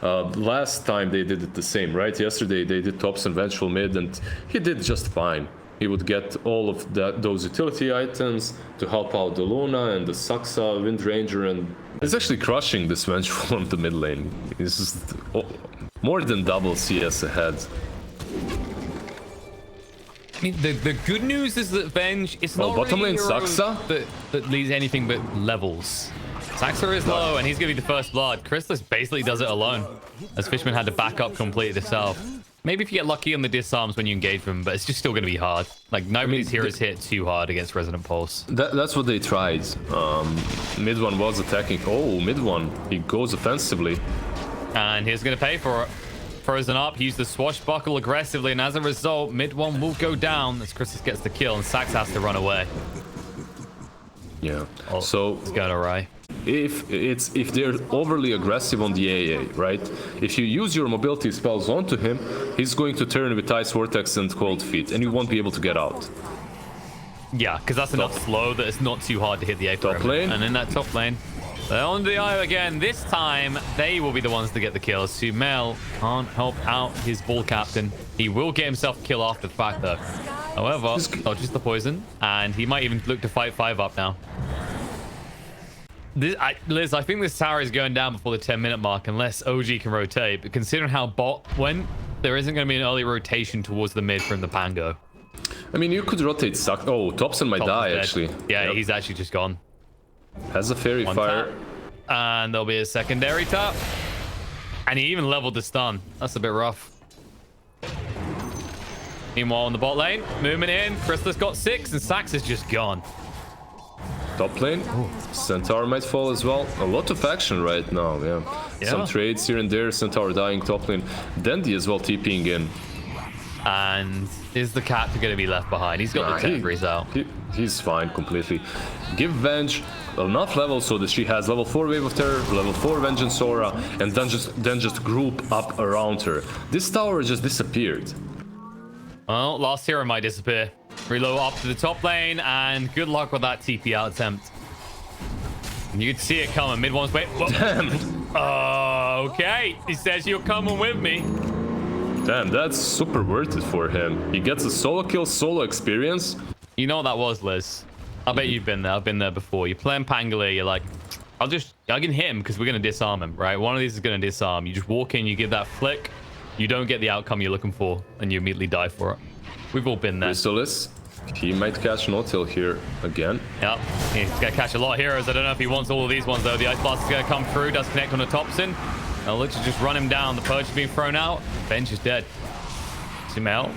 Last time they did it the same, right? Yesterday they did Thompson vengeful mid, and he did just fine. He would get all of those utility items to help out the Luna and the Saxa Wind Ranger, and he's actually crushing this vengeful on the mid lane. He's just more than double CS ahead. I mean, the good news is that Venge is not bottom really lane a hero Saxa that leads anything but levels. Saxa is low, and he's gonna be the first blood. Chrysalis basically does it alone, as Fishman had to back up completely himself. Maybe if you get lucky on the disarms when you engage them, but it's just still gonna be hard. Like, nobody's heroes hit too hard against Resonant Pulse. That's what they tried. Mid one was attacking. Oh, mid one, he goes offensively. And he's gonna pay for it. Frozen up, he used the swashbuckle aggressively, and as a result, mid one will go down as Chrysalis gets the kill, and Sax has to run away. Yeah, oh, so it's going awry. If they're overly aggressive on the AA, right? If you use your mobility spells onto him, he's going to turn with Ice Vortex and Cold Feet, and you won't be able to get out. Yeah, because that's enough slow that it's not too hard to hit the A top lane. And in that top lane, they're on the IO again. This time, they will be the ones to get the kills. Sumail can't help out his ball captain. He will get himself a kill after the fact, though. However, dodges the poison, and he might even look to fight 5 up now. Liz, I think this tower is going down before the 10-minute mark unless OG can rotate. But considering how bot went, there isn't going to be an early rotation towards the mid from the Pango. I mean, you could rotate Sax. Oh, Thompson might die, actually. Yeah, yep. He's actually just gone. Has a Fairy Fire. Tap. And there'll be a secondary tap. And he even leveled the stun. That's a bit rough. Meanwhile, on the bot lane, movement in. Chrysalis got 6, and Sax is just gone. Top lane. Ooh. Centaur might fall as well. A lot of action right now, yeah. Some trades here and there. Centaur dying top lane. Dandy as well TPing in. And is the cat going to be left behind? He's got the temporaries out. He's fine completely. Give Venge enough levels so that she has level 4 Wave of Terror, level 4 Vengeance Aura, and then just group up around her. This tower just disappeared. Well, last hero might disappear. Reload up to the top lane, and good luck with that TP out attempt. And you can see it coming. Mid one's wait. Damn. Okay. He says you're coming with me. Damn, that's super worth it for him. He gets a solo kill, solo experience. You know what that was, Liz? I bet you've been there. I've been there before. You're playing Pangolier. You're like, I can hit him because we're going to disarm him, right? One of these is going to disarm. You just walk in, you give that flick. You don't get the outcome you're looking for, and you immediately die for it. We've all been there. Chrysalis, he might catch no-till here again. Yep, he's going to catch a lot of heroes. I don't know if he wants all of these ones, though. The Ice Blast is going to come through, does connect on the Thompson. Now looks to just run him down. The Purge is being thrown out. Bench is dead. Sumail.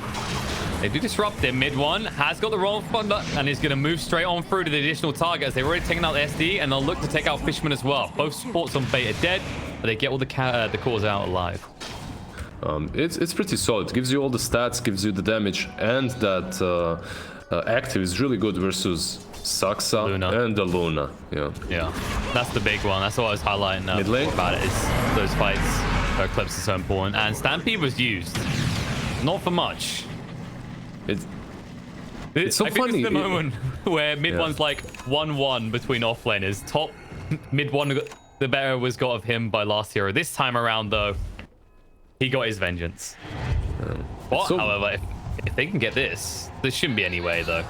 They do disrupt him. Mid one has got the roll thunder and is going to move straight on through to the additional targets. They've already taken out the SD, and they'll look to take out Fishman as well. Both supports on bait are dead, but they get all the cores out alive. It's pretty solid. It gives you all the stats, gives you the damage, and that active is really good versus Saxa and the Luna. Yeah, that's the big one. That's what I was highlighting Mid lane about it. Is those fights, those clips are so important. And Stampede was used, not for much. It's so I think funny. This is the moment where mid one's like 1-1 between offlaners. Top mid one, the better was got of him by last hero. This time around, though, he got his vengeance. But, however, if they can get this, there shouldn't be any way, though.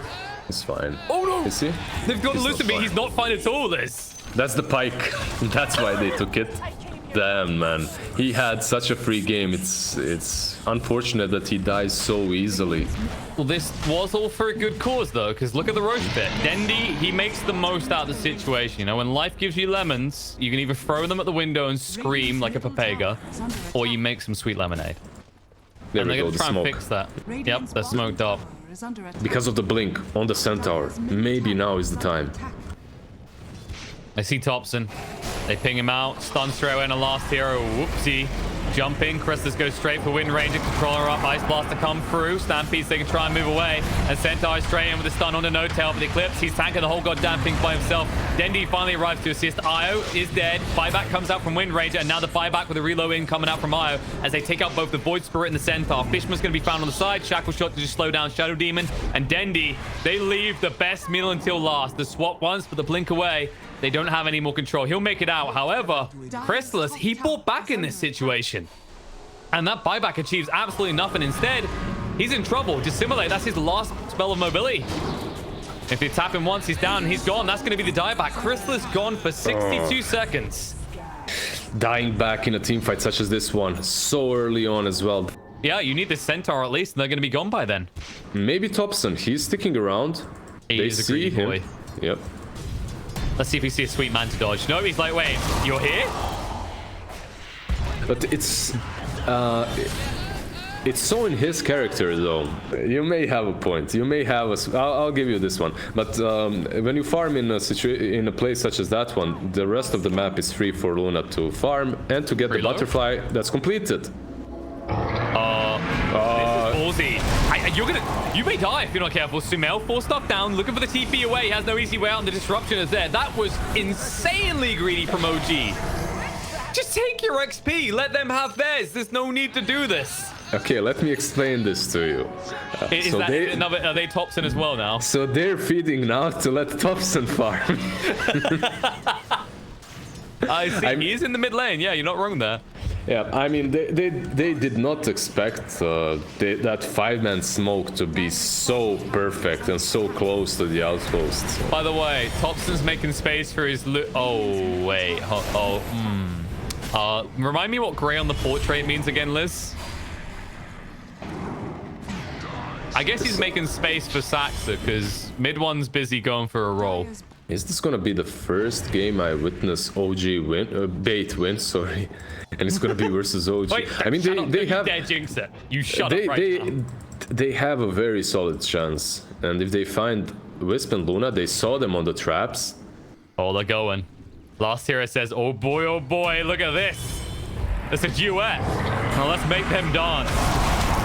It's fine. Oh, no! Is he? They've got to listen to me. He's not fine at all, this. That's the pike. That's why they took it. Damn, man. He had such a free game. It's unfortunate that he dies so easily. Well, this was all for a good cause, though, because look at the roast bit. Dendy, he makes the most out of the situation. You know, when life gives you lemons, you can either throw them at the window and scream like a papega, or you make some sweet lemonade. There we go, the smoke. And they're going to try and fix that. Yep, they're smoked up. Because of the blink on the Centaur. Maybe now is the time. I see Thompson. They ping him out. Stun straight away in the last hero. Whoopsie. Jumping. Chrysalis goes straight for Wind Ranger. Controller up. Ice Blast to come through. Stampedes, they can try and move away. And Centaur is straight in with the stun on the no-tail for the Eclipse. He's tanking the whole goddamn thing by himself. Dendy finally arrives to assist. Io is dead. Buyback comes out from Wind Ranger. And now the buyback with the reload in coming out from Io as they take out both the Void Spirit and the Centaur. Fishman's going to be found on the side. Shackle Shot to just slow down Shadow Demon. And Dendy, they leave the best meal until last. The swap once, but the blink away. They don't have any more control. He'll make it out. However, Chrysalis, he fought back in this situation. And that buyback achieves absolutely nothing. Instead, he's in trouble. Dissimulate, that's his last spell of mobility. If they tap him once, he's down and he's gone. That's going to be the dieback. Chrysalis gone for 62 seconds. Dying back in a team fight such as this one so early on as well. Yeah, you need the Centaur at least, and they're going to be gone by then. Maybe Thompson, he's sticking around. They see him. Boy. Yep. Let's see if we see a sweet man to dodge. No, he's like, wait, you're here? But it's so in his character though. You may have a point. You may have a. I'll give you this one. But when you farm in a place such as that one, the rest of the map is free for Luna to farm and to get the butterfly that's completed. This is ballsy. You may die if you're not careful. Sumail, 4 stuff down, looking for the TP away. He has no easy way out, and the disruption is there. That was insanely greedy from OG. Just take your XP. Let them have theirs. There's no need to do this. Okay, let me explain this to you. Are they Thompson as well now? So they're feeding now to let Thompson farm. I see. He's in the mid lane. Yeah, you're not wrong there. Yeah, I mean, they did not expect that 5-man smoke to be so perfect and so close to the outpost. By the way, Thompson's making space for his oh, wait. Remind me what gray on the portrait means again, Liz? I guess he's making space for Saxa because mid one's busy going for a roll. Is this gonna be the first game I witness OG win, bait win, sorry, and it's gonna be versus OG? Wait, I mean, they have. Jinx it. You shut up right now. They have a very solid chance, and if they find Wisp and Luna, they saw them on the traps. Oh, they're going. Last hero says, oh boy, look at this. It's a duet. Now let's make them dance.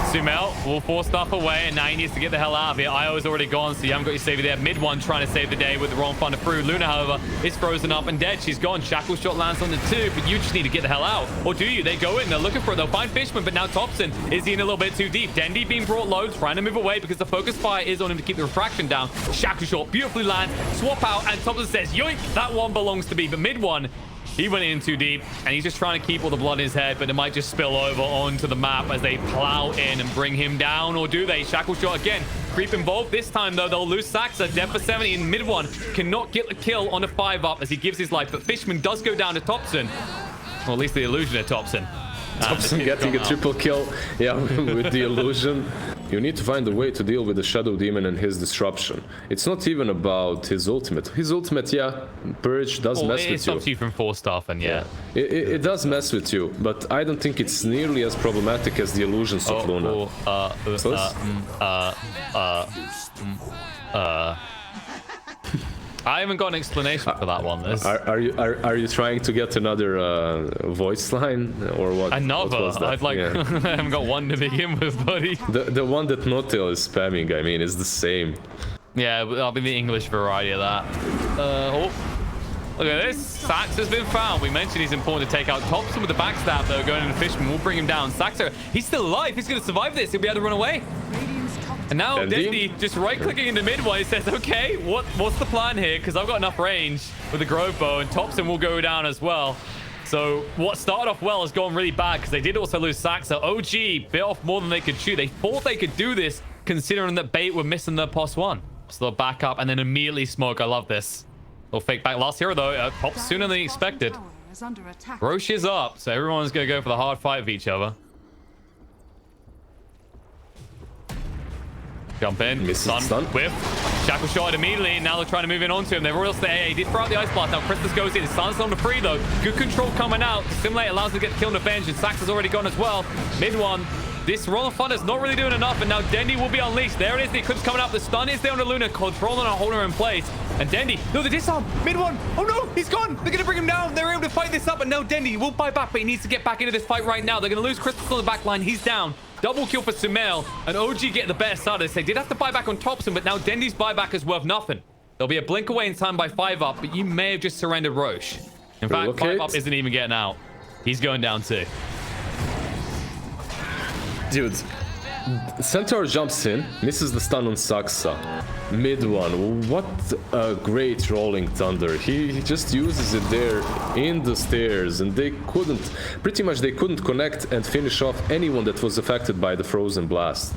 Sumail will force stuff away, and now he needs to get the hell out of here. Io's already gone, so you haven't got your savior there. Mid one trying to save the day with the wrong thunder through. Luna, however, is frozen up and dead. She's gone. Shackle shot lands on the 2, but you just need to get the hell out. Or do you? They go in, they're looking for it. They'll find Fishman, but now Thompson is in a little bit too deep. Dendy being brought low, trying to move away because the focus fire is on him to keep the refraction down. Shackle shot beautifully lands, swap out, and Thompson says, yoink, that one belongs to me. But mid one, he went in too deep, and he's just trying to keep all the blood in his head, but it might just spill over onto the map as they plow in and bring him down, or do they? Shackle shot again. Creep involved. This time, though, they'll lose Saxa. Dead for 70 in mid one. Cannot get the kill on a 5-up as he gives his life, but Fishman does go down to Thompson. Or at least the illusion of Thompson. Thompson getting a triple kill, yeah, with the illusion. You need to find a way to deal with the Shadow Demon and his disruption. It's not even about his ultimate. His ultimate, yeah, Purge does mess with you. It stops you from 4-stuff, and yeah. It does mess with you, but I don't think it's nearly as problematic as the illusions of Luna. I haven't got an explanation for that one. Are you trying to get another voice line or what? Another? What I'd like. I haven't got one to begin with, buddy. The one that Notail is spamming, I mean, is the same. Yeah, I'll be the English variety of that. Look at this. Sax has been found. We mentioned he's important to take out Thompson with the backstab, though, going into Fishman. We'll bring him down. Saxo, he's still alive. He's going to survive this. He'll be able to run away. And now Dendy just right-clicking into mid one. He says, okay, what's the plan here? Because I've got enough range with the Grove Bow, and Thompson will go down as well. So what started off well has gone really bad because they did also lose Saxa. OG bit off more than they could chew. They thought they could do this considering that Bait were missing their +1. So they'll back up and then immediately smoke. I love this. They'll fake back. Last hero, though, pops sooner than expected. Roche is up, so everyone's going to go for the hard fight of each other. Jump in, stun, whiff, shackle shot immediately. Now they're trying to move in onto him. They're all stay. He did throw out the ice blast. Now Christus goes in. His sun's on the free though. Good control coming out. Simulate allows him to get the kill and avenge. And Sax has already gone as well. Mid one. This Roll of Thunder's not really doing enough, and now Dendy will be unleashed. There it is. The Eclipse coming up. The stun is there on the Luna, controlling and holding her in place. And Dendy, no, the disarm. Mid one. Oh no, he's gone. They're going to bring him down. They're able to fight this up, and now Dendy will buy back, but he needs to get back into this fight right now. They're going to lose Christus on the back line. He's down. Double kill for Sumail, and OG get the better side of this. They did have to buy back on Thompson, but now Dendy's buyback is worth nothing. There'll be a blink away in time by 5-up, but you may have just surrendered Roche. In fact, 5-up isn't even getting out. He's going down too. Dude, Centaur jumps in, misses the stun on Saksa. Mid one, what a great rolling thunder. He just uses it there in the stairs, and they couldn't connect and finish off anyone that was affected by the frozen blast.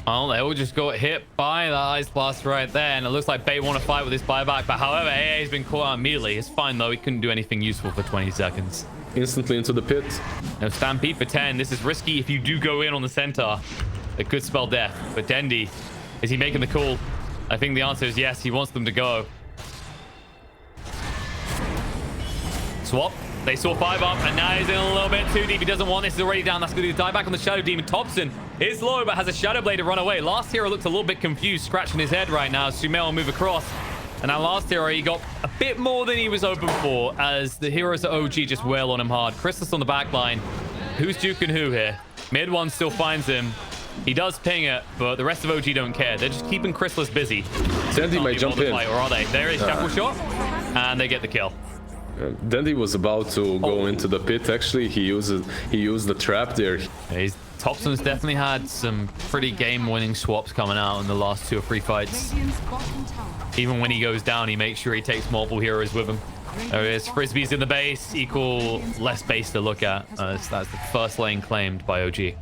Well, they all just got hit by the ice blast right there, and it looks like Bait want to fight with this buyback. But however, AA has been caught out immediately. It's fine though, he couldn't do anything useful for 20 seconds. Instantly into the pit. No Stampede for 10. This is risky if you do go in on the center. It could spell death. But Dendi, is he making the call? I think the answer is yes. He wants them to go. Swap. They saw 5 up, and now he's in a little bit too deep. He doesn't want this. He's already down. That's going to be the dieback on the Shadow Demon. Thompson is low, but has a Shadow Blade to run away. Last hero looks a little bit confused, scratching his head right now. Sumail will move across. And that last hero, he got a bit more than he was hoping for, as the heroes at OG just wail on him hard. Chrysalis on the back line. Who's juking who here? Mid one still finds him. He does ping it, but the rest of OG don't care. They're just keeping Chrysalis busy. Dendi might jump in. Or are they? There is Shackle Shot, and they get the kill. Dendi was about to go into the pit. Actually, he used the trap there. Thompson's definitely had some pretty game-winning swaps coming out in the last 2 or 3 fights. Even when he goes down, he makes sure he takes multiple heroes with him. There is Frisbee's in the base, equal less base to look at. That's the first lane claimed by OG.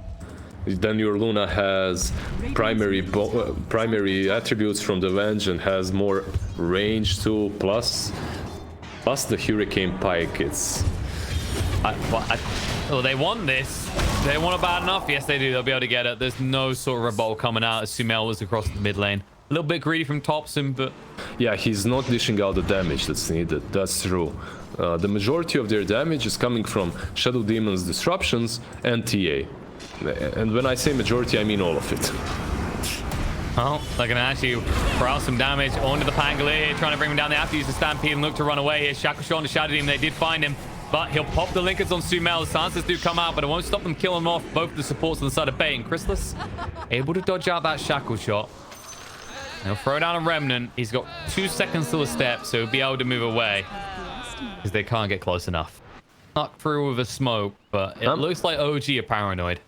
Then your Luna has primary attributes from the Venge and has more range too, plus the Hurricane Pike. Well, they want this. They want it bad enough. Yes, they do. They'll be able to get it. There's no sort of rebuttal coming out as Sumail was across the mid lane. A little bit greedy from Thompson, but... Yeah, he's not dishing out the damage that's needed. That's true. The majority of their damage is coming from Shadow Demon's disruptions and TA. And when I say majority, I mean all of it. Well, they're going to actually throw out some damage onto the Pangolier, trying to bring him down. They have to use the Stampede and look to run away here. Shackle Shot on the Shadow Demon. They did find him, but he'll pop the Linkers on Sumail. The silences do come out, but it won't stop them killing him off. Both the supports on the side of Bait and Chrysalis able to dodge out that Shackle Shot. He'll throw down a Remnant. He's got 2 seconds till the step, so he'll be able to move away because they can't get close enough. Snuck through with a smoke, but it looks like OG are paranoid.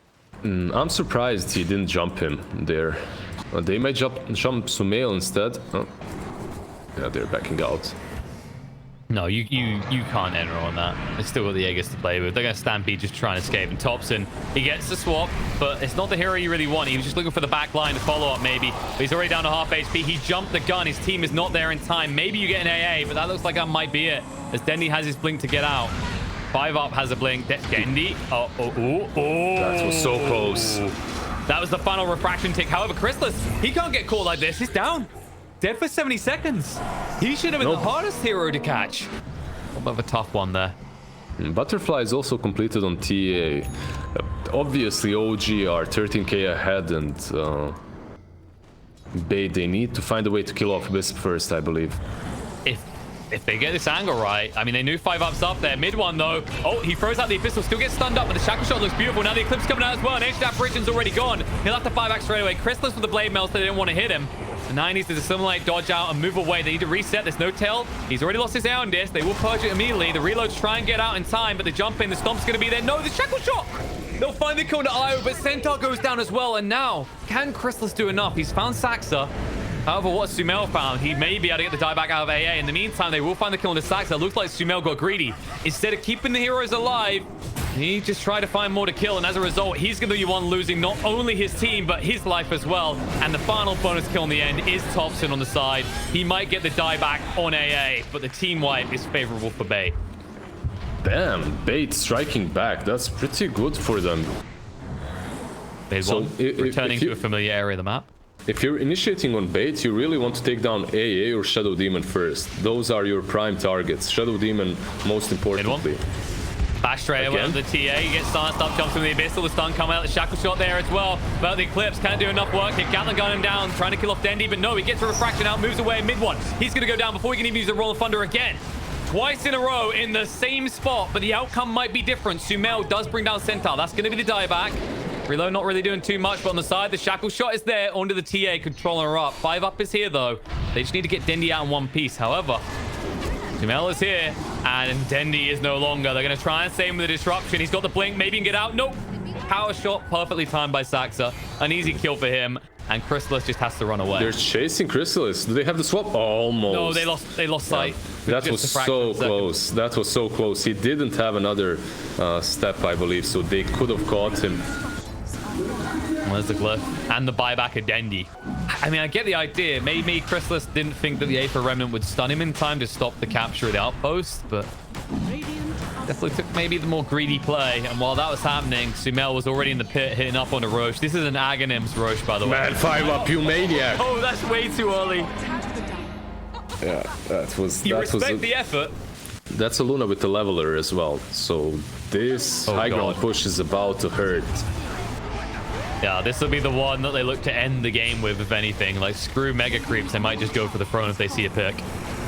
I'm surprised he didn't jump him there. They might jump Sumail instead. Oh. Yeah, they're backing out. No, you can't enter on that. They still got the Aegis to play with. They're going to Stampede, just try and escape. And Thompson, he gets the swap, but it's not the hero you really want. He was just looking for the back line to follow up, maybe. But he's already down to half HP. He jumped the gun. His team is not there in time. Maybe you get an AA, but that looks like that might be it, as Dendi has his blink to get out. 5 up has a blink. Dendi. Oh. That was so close. That was the final refraction tick. However, Chrysalis, he can't get caught like this. He's down. Dead for 70 seconds. He should have been the hardest hero to catch. A bit of a tough one there. Butterfly is also completed on TA. Obviously, OG are 13k ahead, and they need to find a way to kill off Wisp first, I believe. If they get this angle right, I mean, they knew 5 ups up there. Mid one, though. Oh, he throws out the Abyssal, still gets stunned up, but the Shackle Shot looks beautiful. Now the Eclipse coming out as well, and Ancient Apparition's already gone. He'll have to 5 back straight away. Chrysalis with the Blade Mail, so they didn't want to hit him. The 9 needs to assimilate, dodge out, and move away. They need to reset. There's no tail. He's already lost his Aeon Disc. They will purge it immediately. The reloads try and get out in time, but the jump in, the Stomp's going to be there. No, the Shackle Shot! They'll finally kill to Io, but Centaur goes down as well. And now, can Chrysalis do enough? He's found Saxa. However, what Sumail found, he may be able to get the dieback out of AA. In the meantime, they will find the kill on the Saxa. It looks like Sumail got greedy. Instead of keeping the heroes alive, he just tried to find more to kill. And as a result, he's going to be one losing not only his team, but his life as well. And the final bonus kill in the end is Thompson on the side. He might get the dieback on AA, but the team wipe is favorable for Bait. Damn, Bait striking back. That's pretty good for them. Bait returning to a familiar area of the map. If you're initiating on Bait, you really want to take down AA or Shadow Demon first. Those are your prime targets. Shadow Demon, most importantly. Bash straight away on the TA. He gets silenced up, jumps from the Abyssal. The stun coming out. The Shackle Shot there as well. But the Eclipse can't do enough work. Hit Gatling gun him down, trying to kill off Dendi. But no, he gets a refraction out, moves away mid one. He's going to go down before he can even use the Roll of Thunder again. Twice in a row in the same spot, but the outcome might be different. Sumail does bring down Centaur. That's going to be the dieback. Reload not really doing too much, but on the side, the Shackle Shot is there onto the TA, controlling her up. 5 up is here, though. They just need to get Dendi out in one piece. However, Sumail is here, and Dendi is no longer. They're going to try and save him with the disruption. He's got the blink. Maybe he can get out. Nope. power shot, perfectly timed by Saxa. An easy kill for him, and Chrysalis just has to run away. They're chasing Chrysalis. Do they have the swap? Almost. No, they lost sight. That was so close. That was so close. He didn't have another step, I believe, so they could have caught him. There's the glyph and the buyback of Dendi. I mean, I get the idea. Maybe Chrysalis didn't think that the Aether Remnant would stun him in time to stop the capture of the outpost, but definitely took maybe the more greedy play. And while that was happening, Sumail was already in the pit hitting up on a Roche. This is an Aghanims Roche, by the way. Man, 5-up, you maniac. Oh, that's way too early. Yeah, that was... You respect the effort. That's a Luna with the leveler as well. So this high ground push is about to hurt. Yeah, this will be the one that they look to end the game with, if anything. Like, screw mega creeps. They might just go for the throne if they see a pick.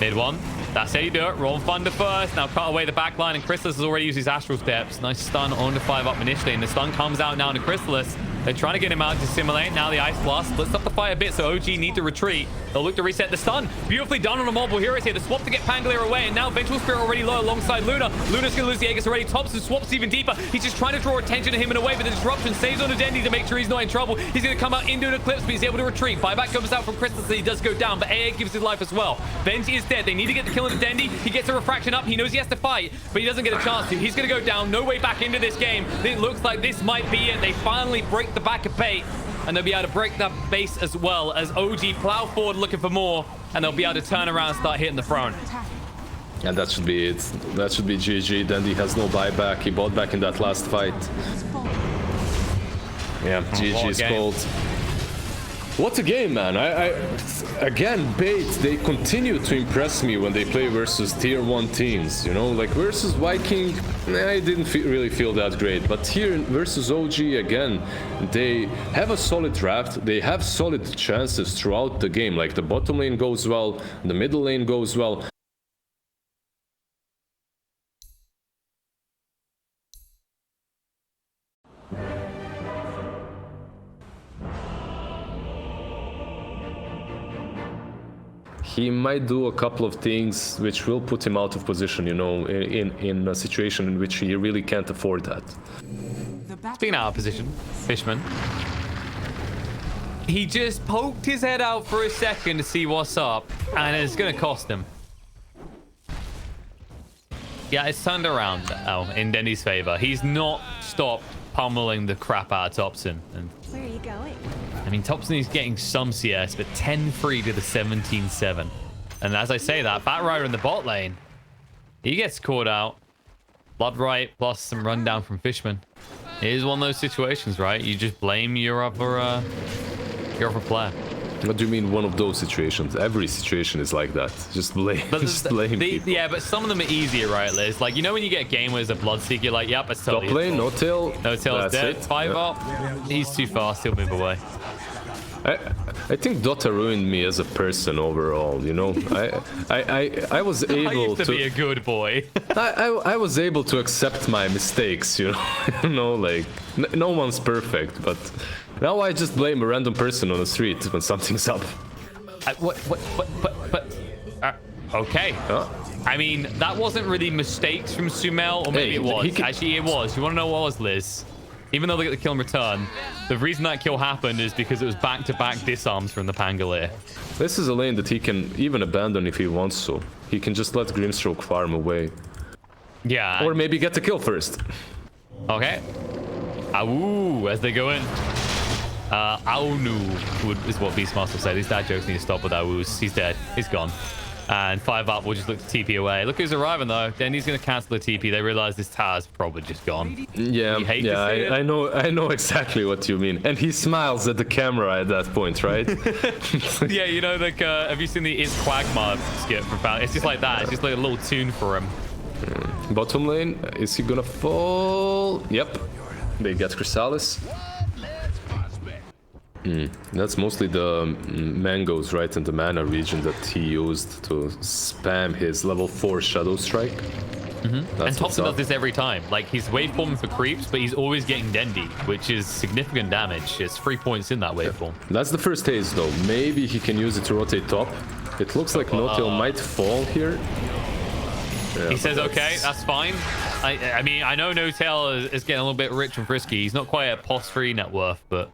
Mid one. That's how you do it. Roll Thunder first. Now cut away the back line, and Chrysalis has already used his Astral Steps. Nice stun on the 5-up initially, and the stun comes out now to Chrysalis. They're trying to get him out to simulate. Now the Ice Blast splits up the fight a bit, so OG need to retreat. They'll look to reset the stun. Beautifully done on the multiple heroes here. The swap to get Pangolier away, and now Vengeful Spirit already low alongside Luna. Luna's going to lose the Aegis already. Thompson swaps even deeper. He's just trying to draw attention to him in a way, but the disruption saves on the Dendi to make sure he's not in trouble. He's going to come out into an Eclipse, but he's able to retreat. Buyback comes out from Chrysalis, and he does go down, but AA gives his life as well. Venji is dead. They need to get the kill on the Dendi. He gets a refraction up. He knows he has to fight, but he doesn't get a chance to. He's going to go down. No way back into this game. It looks like this might be it. They finally break the back of bait, and they'll be able to break that base as well as OG plow forward looking for more, and they'll be able to turn around and start hitting the throne. And that should be it. That should be GG. Dendi has no buyback. He bought back in that last fight. Yeah, GG is cold. What a game, man. Again, Bait, they continue to impress me when they play versus tier 1 teams, you know, like versus Viking, I didn't really feel that great, but here versus OG, again, they have a solid draft, they have solid chances throughout the game, like the bottom lane goes well, the middle lane goes well. He might do a couple of things which will put him out of position, you know, in a situation in which he really can't afford that. Speaking out of position, Fishman. He just poked his head out for a second to see what's up, and it's going to cost him. Yeah, it's turned around now in Dendi's favor. He's not stopped pummeling the crap out of Thompson. And where are you going? I mean, Thompson is getting some CS, but 10-3 to the 17-7. And as I say that, Bat Rider in the bot lane, he gets caught out. Blood right plus some rundown from Fishman. It is one of those situations, right? You just blame your upper player. What do you mean one of those situations? Every situation is like that. Just blame, people. Yeah, but some of them are easier, right, Liz? Like, you know when you get a game where there's a Bloodseeker, you're like, yep, it's totally top lane, no tail. No tail's dead. 5-up. Yeah. He's too fast. He'll move away. I think Dota ruined me as a person overall, you know. I was able I used to be a good boy. I was able to accept my mistakes, you know. You know, like no one's perfect, but now I just blame a random person on the street when something's up. Okay. I mean, that wasn't really mistakes from Sumail, or maybe it was. Actually, it was. You want to know what was, Liz? Even though they get the kill in return, the reason that kill happened is because it was back-to-back disarms from the Pangolier. This is a lane that he can even abandon if he wants to. He can just let Grimstroke farm away. Yeah. Or maybe get the kill first. Okay. Awoo, as they go in. Aunu is what Beastmaster will say. These dad jokes need to stop with Awus. He's dead. He's gone. And 5-up will just look to TP away. Look who's arriving, though. Dendi's going to cancel the TP. They realize this tower's probably just gone. Yeah, I know exactly what you mean. And he smiles at the camera at that point, right? Yeah, you know, like, have you seen the It's Quagmire skit from Found? It's just like that. It's just like a little tune for him. Bottom lane, is he gonna fall? Yep. They get Chrysalis. That's mostly the mangoes, right, in the mana region that he used to spam his level 4 Shadow Strike. And Thompson does this every time. Like, he's waveforming for creeps, but he's always getting Dendi, which is significant damage. It's 3 points in that waveform. That's the first haze, though. Maybe he can use it to rotate top. It looks like No-Tail might fall here. Yeah, he says, okay, that's fine. I mean, I know No Tail is getting a little bit rich and frisky. He's not quite at POS3 net worth, but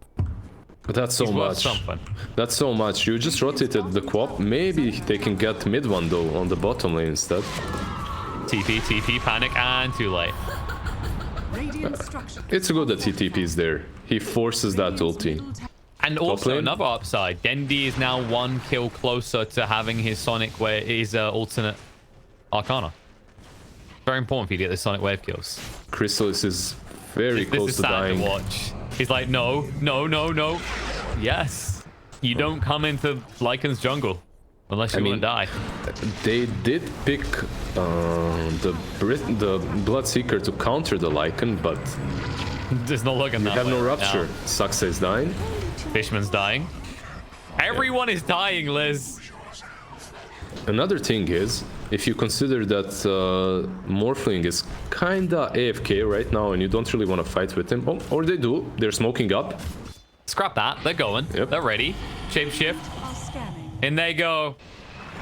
that's so much. Something. That's so much. You just rotated the quap. Maybe they can get mid one though on the bottom lane instead. TP, panic, and too late. It's good that he TP's there. He forces that ulti. And also another upside. Dendi is now 1 kill closer to having his Sonic Wave, his alternate Arcana. Very important for you to get the Sonic Wave kills. Chrysalis is very close to dying. To watch. He's like, no. Yes. You don't come into Lycan's jungle unless you want to die. They did pick the Bloodseeker to counter the Lycan, but it's not looking that way. You have no rupture. Saxa is dying. Fishman's dying. Everyone is dying, Liz. Another thing is, if you consider that Morphling is kinda AFK right now and you don't really want to fight with him, or they do, they're smoking up. Scrap that, they're going. Yep. They're ready. Shapeshift. And they go.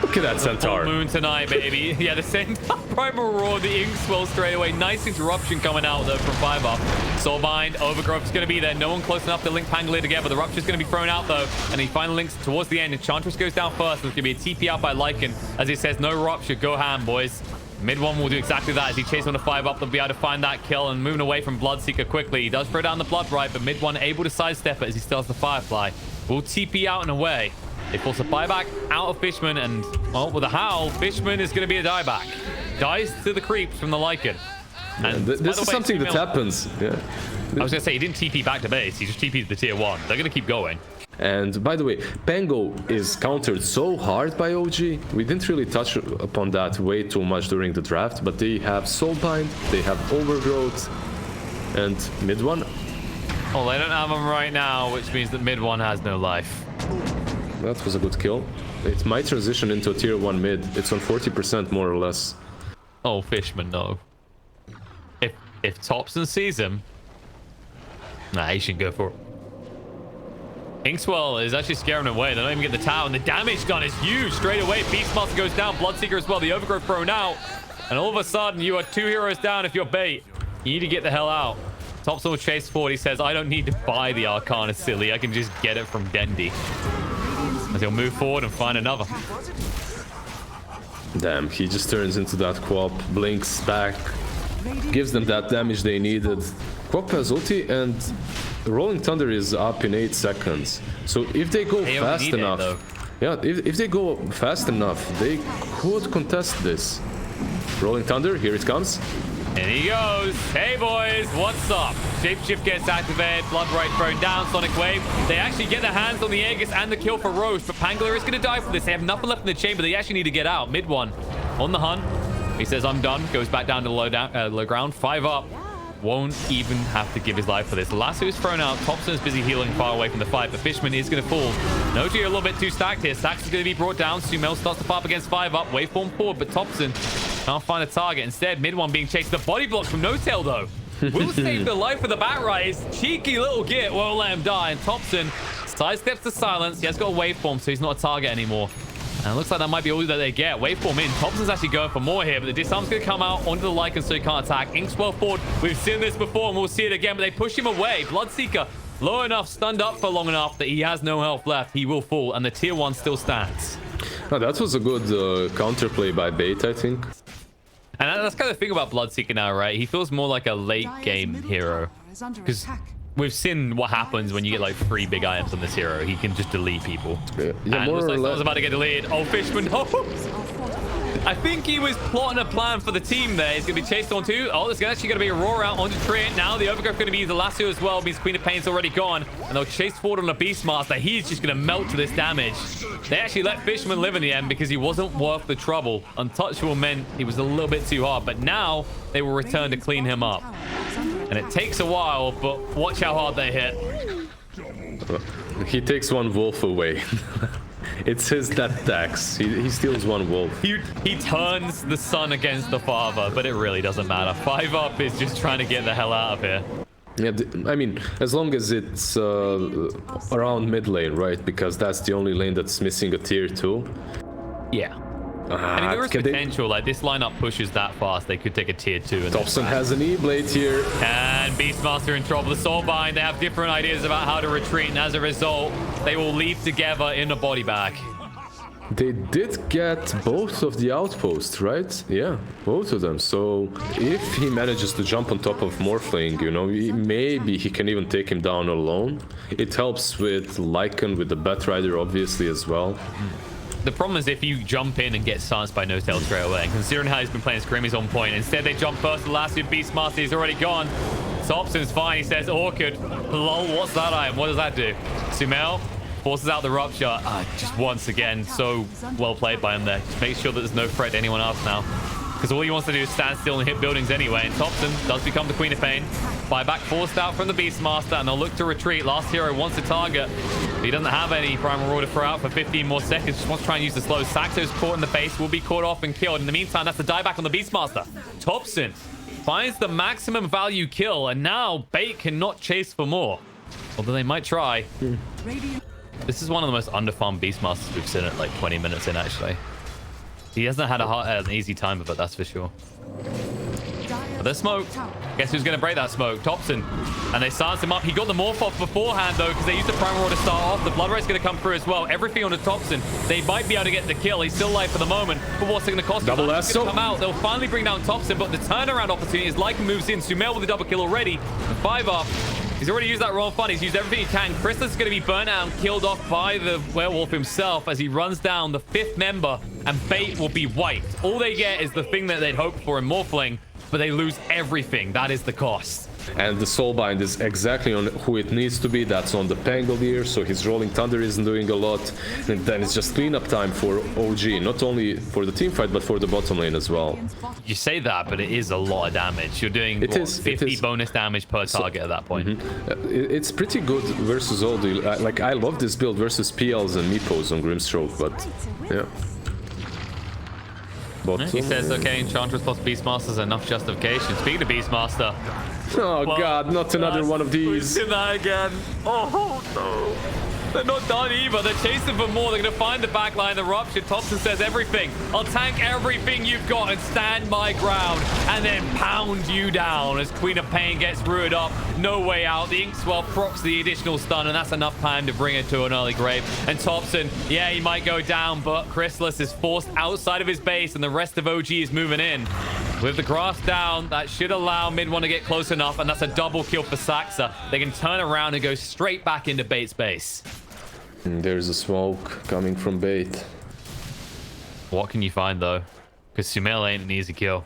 Look at that Centaur. Moon tonight, baby. Yeah, the same Primal Roar, the Inkswell straight away. Nice interruption coming out though from 5-up. Soulbind, Overgrowth is going to be there. No one close enough to link Pangolier together. The Rupture's going to be thrown out though. And he finally links towards the end. Enchantress goes down first. There's going to be a TP out by Lycan. As he says, no Rupture, go ham, boys. Mid one will do exactly that. As he chases on a 5-up, they'll be able to find that kill and moving away from Bloodseeker quickly. He does throw down the Blood Right, but mid one able to sidestep it as he still has the Firefly. Will TP out and away. They force a buyback out of Fishman, and, well, with a howl, Fishman is going to be a dieback. Dies to the creeps from the Lycan. And this is something that happens. Yeah. I was going to say, he didn't TP back to base. He just TP'd the tier 1. They're going to keep going. And by the way, Pango is countered so hard by OG. We didn't really touch upon that way too much during the draft, but they have Soulbind, they have Overgrowth, and mid one. Oh, they don't have them right now, which means that mid one has no life. That was a good kill. It might transition into a tier 1 mid. It's on 40% more or less. Oh, Fishman, no. If Topson sees him, nah, he should go for it. Inkswell is actually scaring him away. They don't even get the tower, and the damage done is huge straight away. Beastmaster goes down, Bloodseeker as well. The Overgrowth thrown out, and all of a sudden you are 2 heroes down if you're bait. You need to get the hell out. Topson will chase forward. He says, I don't need to buy the Arcana, silly. I can just get it from Dendi. As he'll move forward and find another. Damn, he just turns into that Quap, blinks back, gives them that damage they needed. Quap has ulti, and Rolling Thunder is up in 8 seconds. So if they go fast enough, if they go fast enough, they could contest this. Rolling Thunder, here it comes. And he goes. Hey, boys, what's up? Shapeshift gets activated. Blood Right thrown down. Sonic Wave. They actually get their hands on the Aegis and the kill for Roche, but Pangolier is going to die for this. They have nothing left in the chamber. They actually need to get out. Mid one. On the hunt. He says, I'm done. Goes back down to the low ground. 5-up. Won't even have to give his life for this. Lasso is thrown out. Topson is busy healing far away from the fight, but Fishman is going to fall. Noji a little bit too stacked here. Sax is going to be brought down. Sumel starts to fight against 5-up. Waveform forward, but Topson can't find a target. Instead, mid one being chased. The body block from No Tail, though, will save the life of the Batrize. Cheeky little git won't let him die. And Topson sidesteps to silence. He has got a waveform, so he's not a target anymore. And it looks like that might be all that they get. Waveform in. Topson's actually going for more here, but the disarm's going to come out onto the Lycan so he can't attack. Inkswell forward. We've seen this before, and we'll see it again, but they push him away. Bloodseeker low enough, stunned up for long enough that he has no health left. He will fall, and the tier 1 still stands. Oh, that was a good counterplay by Bait, I think. And that's kind of the thing about Bloodseeker now, right? He feels more like a late game hero. Because we've seen what happens when you get like 3 big items on this hero. He can just delete people. Yeah, and it looks like someone's about to get deleted. Oh, Fishman. Oh. I think he was plotting a plan for the team there. He's going to be chased on too. Oh, there's actually going to be a roar out onto Trent. Now the Overgrowth going to be the Lasso as well. Means Queen of Pain's already gone. And they'll chase forward on a Beastmaster. He's just going to melt to this damage. They actually let Fishman live in the end because he wasn't worth the trouble. Untouchable meant he was a little bit too hard. But now they will return to clean him up. And it takes a while, but watch how hard they hit. He takes one wolf away. It's his death tax. He steals one wolf. He turns the son against the father, but it really doesn't matter. 5-up is just trying to get the hell out of here. Yeah, I mean, as long as it's around mid lane, right? Because that's the only lane that's missing a tier 2. Yeah. I mean, there is potential. Like, this lineup pushes that fast. They could take a tier 2. Thompson has an E-Blade here. And Beastmaster in trouble. The Soulbind, they have different ideas about how to retreat. And as a result, they will leave together in a body bag. They did get both of the outposts, right? Yeah, both of them. So if he manages to jump on top of Morphling, you know, maybe he can even take him down alone. It helps with Lycan, with the Batrider, obviously, as well. The problem is if you jump in and get silenced by No-Tail straight away, and considering how he's been playing Scrim, he's on point. Instead, they jump first. The last year Beastmaster, he's already gone. Thompson's fine. He says, Orchid. Lol, what's that item? What does that do? Sumail forces out the Rupture. Just once again, so well played by him there. Just make sure that there's no threat to anyone else now. Because all he wants to do is stand still and hit buildings anyway. And Thompson does become the Queen of Pain. Buyback forced out from the Beastmaster, and they'll look to retreat. Last hero wants to target. He doesn't have any Primal Roar to throw out for 15 more seconds. Just wants to try and use the slow. Saxo's caught in the base, will be caught off and killed. In the meantime, that's the dieback on the Beastmaster. Thompson finds the maximum value kill, and now Bait cannot chase for more. Although they might try. This is one of the most underfarmed Beastmasters we've seen at like 20 minutes in, actually. He hasn't had an easy time of it, that's for sure. But there's smoke. Guess who's going to break that smoke? Thompson. And they silence him up. He got the Morph off beforehand, though, because they used the Primal Roar to start off. The Blood Rate's going to come through as well. Everything on the Thompson. They might be able to get the kill. He's still alive for the moment. But what's it going to cost? Double He's lasso. going to come out. They'll finally bring down Thompson, but the turnaround opportunity is Lycan moves in. Sumail with the double kill already. And 5 up. He's already used that Royal Fun. He's used everything he can. Chrysalis is going to be burnt out and killed off by the werewolf himself as he runs down the 5th member, and Bait will be wiped. All they get is the thing that they'd hoped for in Morphling, but they lose everything. That is the cost. And the Soulbind is exactly on who it needs to be. That's on the Pangolier, so his Rolling Thunder isn't doing a lot. And then it's just cleanup time for OG, not only for the teamfight, but for the bottom lane as well. You say that, but it is a lot of damage. You're doing, what, 50 bonus damage per target at that point. It's pretty good versus all the... Like, I love this build versus PLs and Meepos on Grimstroke, but yeah. He says, okay, Enchantress plus Beastmaster is enough justification. Speaking of Beastmaster... Oh, well, God, not another one of these. That again. Oh, no. They're not done either. They're chasing for more. They're going to find the backline, the Rupture. Thompson says everything. I'll tank everything you've got and stand my ground and then pound you down as Queen of Pain gets rooted up. No way out. The Inkswell procs the additional stun, and that's enough time to bring it to an early grave. And Thompson, yeah, he might go down, but Chrysalis is forced outside of his base, and the rest of OG is moving in. With the grass down, that should allow mid one to get close enough, and that's a double kill for Saxa. They can turn around and go straight back into Bait's base. There's a smoke coming from Bait. What can you find, though? Because Sumail ain't an easy kill.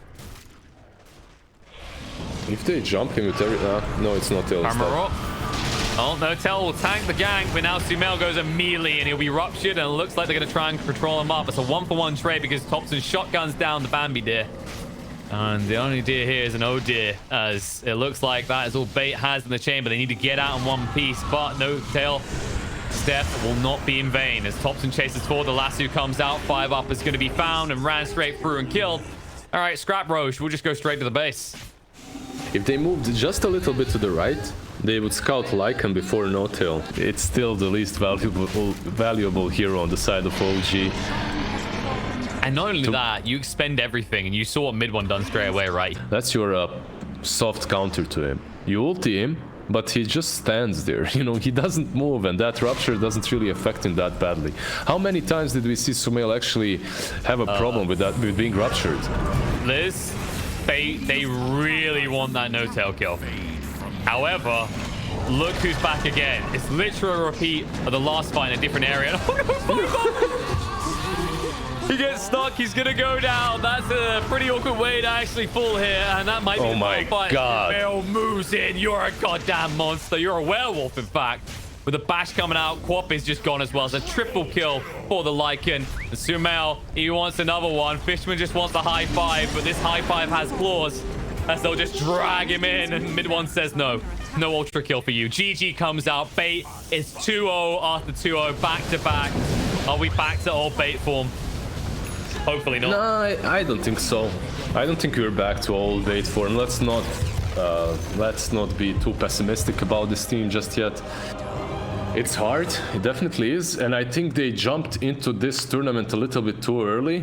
If they jump him with every... no, it's not Tail. Oh, No-Tail will tank the gank, but now Sumail goes a melee and he'll be ruptured, and it looks like they're going to try and control him up. It's a 1-for-1 trade because Thompson shotguns down the Bambi deer. And the only deer here is an O-deer, as it looks like that is all Bait has in the chamber. They need to get out in one piece, but No-Tail step will not be in vain as Thompson chases forward. The lasso comes out. 5 up is going to be found and ran straight through and killed. All right, scrap Roche. We'll just go straight to the base. If they moved just a little bit to the right, they would scout Lycan before No-Tail. It's still the least valuable hero on the side of OG. And not only that, you expend everything, and you saw what mid one done straight away, right? That's your soft counter to him. You ulti him, but he just stands there. You know, he doesn't move, and that Rupture doesn't really affect him that badly. How many times did we see Sumail actually have a problem with that, with being ruptured? Liz, they really want that No-Tail kill. However, look who's back again. It's literally a repeat of the last fight in a different area. He gets stuck. He's going to go down. That's a pretty awkward way to actually fall here. And that might be the final fight. God. Sumail moves in. You're a goddamn monster. You're a werewolf, in fact. With the bash coming out, Quap is just gone as well. It's a triple kill for the Lycan. Sumail, he wants another one. Fishman just wants a high five, but this high five has claws as they'll just drag him in. And mid one says no. No ultra kill for you. GG comes out. Bait is 2-0 after 2-0 back to back. Are we back to old Bait form? Hopefully not. No, I don't think so. I don't think we're back to old Bait form. Let's not be too pessimistic about this team just yet. It's hard, it definitely is, and I think they jumped into this tournament a little bit too early.